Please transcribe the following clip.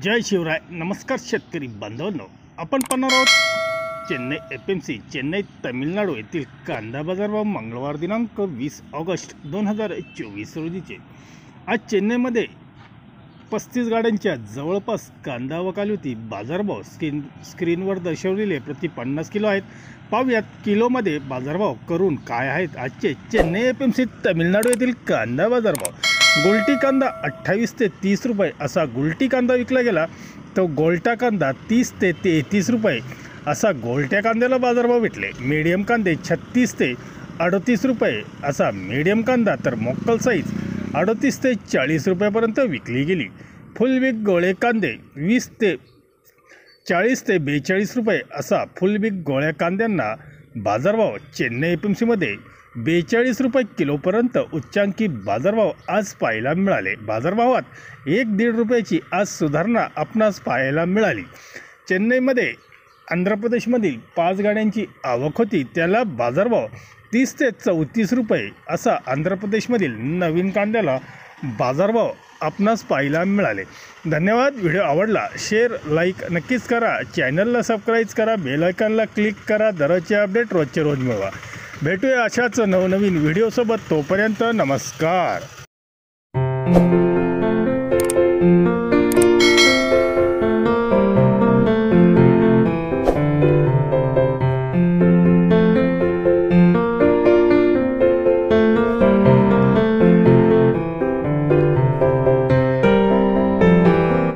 जय शिवराय. नमस्कार शेतकरी बांधवांनो, आपण पाहणार आहोत चेन्नई FMC चेन्नई तामिळनाडू येथील कांदा बाजारभाव मंगळवार दिनांक 20 ऑगस्ट 2024 रोजीचे. आज चेन्नईमध्ये 35 गाड्यांच्या जवळपास कांदा वकालती बाजारभाव स्क्रीनवर दर्शवलेले प्रति 50 किलो आहेत. पाहूयात किलोमध्ये बाजारभाव करून काय आहेत आजचे चेन्नई FMC तामिळनाडू येथील कांदा बाजारभाव. गोल्टी कांदा 28 ते 30 रुपये असा गोल्टी कांदा विकला गेला, तो गोल्टा कांदा 30 ते 33 रुपये असा गोल्ट्या कांद्याला बाजारभाव भेटले. मीडियम कांदे 36 ते 38 रुपये असा मीडियम कांदा, तर मोक्कल साईज 38 ते 40 रुपयापर्यंत विकली गेली. फुल बिग गोळे कांदे 20 ते 40 ते 42 रुपये असा फुल बिग गोळ्या कांद्यांना बाजारभाव चेन्नई FMCमध्ये 42 रुपये किलोपर्यंत उच्चांकी बाजारभाव आज पाहायला मिळाले. बाजारभावात 1-1.5 रुपयाची आज सुधारणा आपणास पाहायला मिळाली. चेन्नईमध्ये आंध्र प्रदेशमधील 5 गाड्यांची आवक होती, त्याला बाजारभाव 30 ते 34 रुपये असा आंध्र प्रदेशमधील नवीन कांद्याला बाजारभाव आपणास पाहायला मिळाले. धन्यवाद. व्हिडिओ आवडला शेअर लाईक नक्कीच करा. चॅनलला सबस्क्राईब करा. बेल आयकॉनला क्लिक करा. दररोजचे अपडेट रोजचे रोज मिळवा. भेटूया अशाच नवनवीन व्हिडिओसोबत. तोपर्यंत नमस्कार.